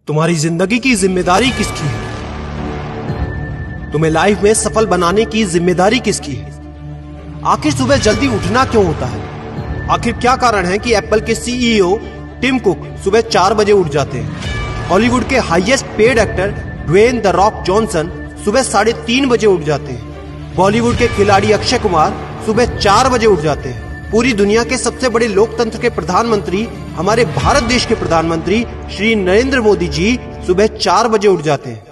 तुम्हारी जिंदगी की जिम्मेदारी किसकी है? तुम्हें लाइफ में सफल बनाने की जिम्मेदारी किसकी है? आखिर सुबह जल्दी उठना क्यों होता है? आखिर क्या कारण है कि एप्पल के सीईओ टिम कुक सुबह 4 बजे उठ जाते हैं? हॉलीवुड के highest paid actor Dwayne the Rock Johnson सुबह 3:30 बजे उठ जाते हैं। बॉलीवुड के खिलाड़ी अक्षय कुमार सुबह 4 बजे उठ जाते हैं। पूरी दुनिया के सबसे बड़े लोकतंत्र के प्रधानमंत्री, हमारे भारत देश के प्रधानमंत्री श्री नरेंद्र मोदी जी सुबह 4 बजे उठ जाते हैं।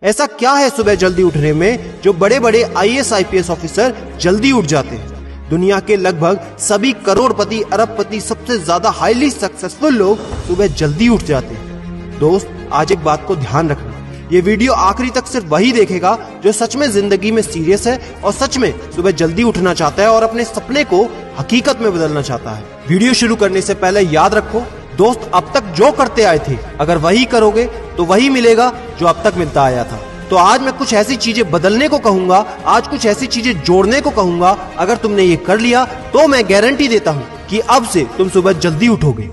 ऐसा क्या है सुबह जल्दी उठने में जो बड़े बड़े आईएएस आईपीएस ऑफिसर जल्दी उठ जाते हैं? दुनिया के लगभग सभी करोड़पति, अरबपति, सबसे ज्यादा हाईली सक्सेसफुल लोग सुबह जल्दी उठ जाते हैं। दोस्त, आज एक बात को ध्यान रखना, ये वीडियो आखिरी तक सिर्फ वही देखेगा जो सच में जिंदगी में सीरियस है और सच में सुबह जल्दी उठना चाहता है और अपने सपने को हकीकत में बदलना चाहता है। वीडियो शुरू करने से पहले याद रखो दोस्त, अब तक जो करते आए थे अगर वही करोगे तो वही मिलेगा जो अब तक मिलता आया था। तो आज मैं कुछ ऐसी चीजें बदलने को कहूंगा, आज कुछ ऐसी चीजें जोड़ने को कहूंगा। अगर तुमने ये कर लिया तो मैं गारंटी देता हूं कि अब से तुम सुबह जल्दी उठोगे।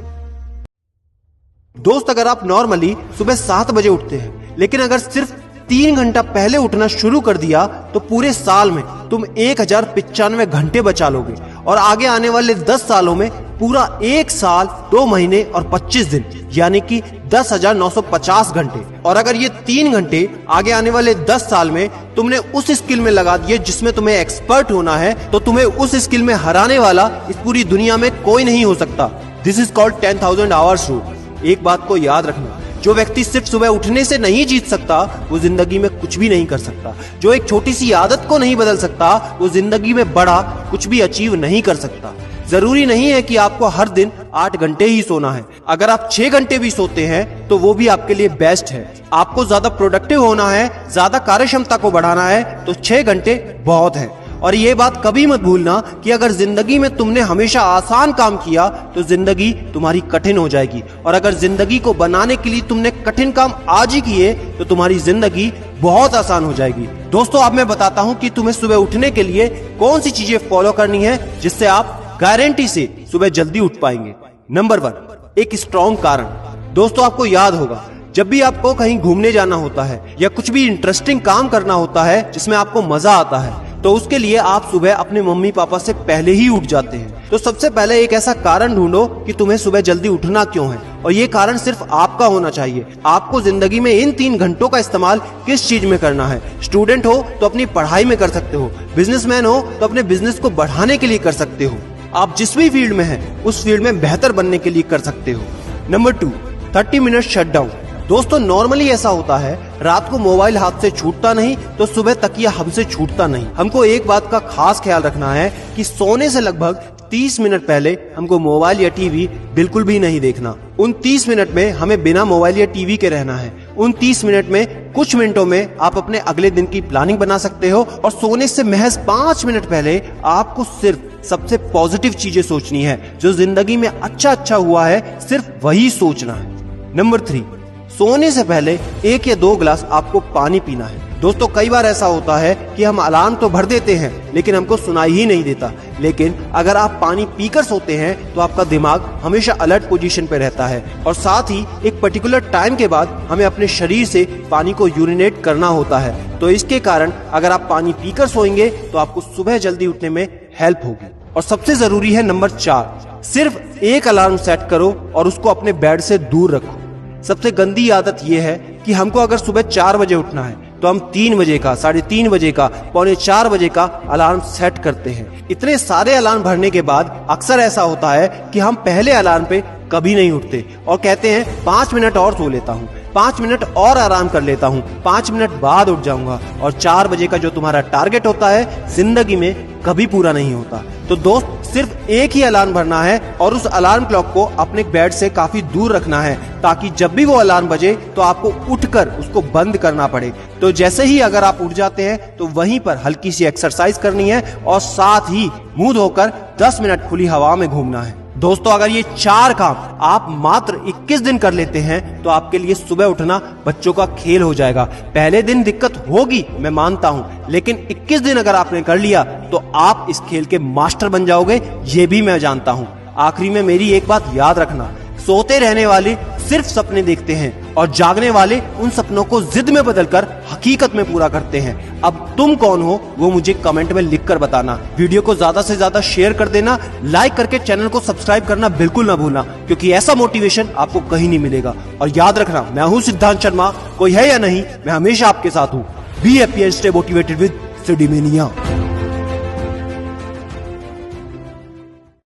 दोस्त, अगर आप नॉर्मली सुबह 7 बजे उठते हैं, लेकिन अगर सिर्फ 3 घंटा पहले उठना शुरू कर दिया तो पूरे साल में तुम 1095 घंटे बचा लोगे और आगे आने वाले 10 सालों में पूरा 1 साल 2 महीने और 25 दिन यानी कि 10,950 घंटे। और अगर ये 3 घंटे आगे आने वाले 10 साल में तुमने उस स्किल में लगा दिए जिसमें तुम्हें एक्सपर्ट होना है, तो तुम्हें उस स्किल में हराने वाला इस पूरी दुनिया में कोई नहीं हो सकता। This is called 10,000 hours rule. एक बात को याद रखना, जो व्यक्ति सिर्फ सुबह उठने से नहीं जीत सकता वो जिंदगी में कुछ भी नहीं कर सकता। जो एक छोटी सी आदत को नहीं बदल सकता वो जिंदगी में बड़ा कुछ भी अचीव नहीं कर सकता। जरूरी नहीं है कि आपको हर दिन 8 घंटे ही सोना है। अगर आप 6 घंटे भी सोते हैं तो वो भी आपके लिए बेस्ट है। आपको ज्यादा प्रोडक्टिव होना है, ज्यादा कार्य क्षमता को बढ़ाना है तो 6 घंटे बहुत है। और ये बात कभी मत भूलना कि अगर जिंदगी में तुमने हमेशा आसान काम किया तो जिंदगी तुम्हारी कठिन हो जाएगी, और अगर जिंदगी को बनाने के लिए तुमने कठिन काम आज ही किए तो तुम्हारी जिंदगी बहुत आसान हो जाएगी। दोस्तों, अब मैं बताता हूँ कि तुम्हें सुबह उठने के लिए कौन सी चीजें फॉलो करनी है जिससे आप गारंटी से सुबह जल्दी उठ पाएंगे। नंबर 1, एक स्ट्रॉन्ग कारण। दोस्तों, आपको याद होगा जब भी आपको कहीं घूमने जाना होता है या कुछ भी इंटरेस्टिंग काम करना होता है जिसमें आपको मजा आता है, तो उसके लिए आप सुबह अपने मम्मी पापा से पहले ही उठ जाते हैं। तो सबसे पहले एक ऐसा कारण ढूंढो कि तुम्हें सुबह जल्दी उठना क्यों है, और ये कारण सिर्फ आपका होना चाहिए। आपको जिंदगी में इन 3 घंटों का इस्तेमाल किस चीज में करना है? स्टूडेंट हो तो अपनी पढ़ाई में कर सकते हो, बिजनेसमैन हो तो अपने बिजनेस को बढ़ाने के लिए कर सकते हो, आप जिस भी फील्ड में हैं उस फील्ड में बेहतर बनने के लिए कर सकते हो। Number 2, 30 minute shutdown. दोस्तों, नॉर्मली ऐसा होता है रात को मोबाइल हाथ से छूटता नहीं तो सुबह तकिया हमसे छूटता नहीं। हमको एक बात का खास ख्याल रखना है कि सोने से लगभग 30 मिनट पहले हमको मोबाइल या टीवी बिल्कुल भी नहीं देखना। उन 30 मिनट में हमें बिना मोबाइल या टीवी के रहना है। उन 30 मिनट में कुछ मिनटों में आप अपने अगले दिन की प्लानिंग बना सकते हो, और सोने से महज 5 मिनट पहले आपको सिर्फ सबसे पॉजिटिव चीजें सोचनी है। जो जिंदगी में अच्छा हुआ है सिर्फ वही सोचना है। नंबर 3, सोने से पहले 1 या 2 गिलास आपको पानी पीना है। दोस्तों, कई बार ऐसा होता है कि हम अलार्म तो भर देते हैं लेकिन हमको सुनाई ही नहीं देता। लेकिन अगर आप पानी पीकर सोते हैं तो आपका दिमाग हमेशा अलर्ट पोजीशन पे रहता है, और साथ ही एक पर्टिकुलर टाइम के बाद हमें अपने शरीर से पानी को यूरिनेट करना होता है। तो इसके कारण अगर आप पानी पीकर सोएंगे तो आपको सुबह जल्दी उठने में हेल्प होगी। और सबसे जरूरी है नंबर 4, सिर्फ एक अलार्म सेट करो और उसको अपने बेड से दूर रखो। सबसे गंदी आदत यह है कि हमको अगर सुबह 4 बजे उठना है तो हम 3 बजे का, 3:30 बजे का, 3:45 बजे का अलार्म सेट करते हैं। इतने सारे अलार्म भरने के बाद अक्सर ऐसा होता है कि हम पहले अलार्म पे कभी नहीं उठते और कहते हैं 5 मिनट और सो लेता हूँ, 5 मिनट और आराम कर लेता हूँ, 5 मिनट बाद उठ जाऊंगा, और 4 बजे का जो तुम्हारा टारगेट होता है जिंदगी में कभी पूरा नहीं होता। तो दोस्त, सिर्फ एक ही अलार्म भरना है और उस अलार्म क्लॉक को अपने बेड से काफी दूर रखना है, ताकि जब भी वो अलार्म बजे तो आपको उठकर उसको बंद करना पड़े। तो जैसे ही अगर आप उठ जाते हैं तो वहीं पर हल्की सी एक्सरसाइज करनी है और साथ ही मुंह धोकर 10 मिनट खुली हवा में घूमना है। दोस्तों, अगर ये 4 काम आप मात्र 21 दिन कर लेते हैं तो आपके लिए सुबह उठना बच्चों का खेल हो जाएगा। पहले दिन दिक्कत होगी, मैं मानता हूं, लेकिन 21 दिन अगर आपने कर लिया तो आप इस खेल के मास्टर बन जाओगे, ये भी मैं जानता हूं। आखिरी में मेरी एक बात याद रखना, सोते रहने वाली सिर्फ सपने देखते हैं और जागने वाले उन सपनों को जिद में बदलकर हकीकत में पूरा करते हैं। अब तुम कौन हो वो मुझे कमेंट में लिखकर बताना। वीडियो को ज्यादा से ज्यादा शेयर कर देना, लाइक करके चैनल को सब्सक्राइब करना बिल्कुल ना भूलना, क्योंकि ऐसा मोटिवेशन आपको कहीं नहीं मिलेगा। और याद रखना, मैं हूं सिद्धांत शर्मा, कोई है या नहीं, मैं हमेशा आपके साथ हूं। Be happy and stay motivated with सिडीमेनिया।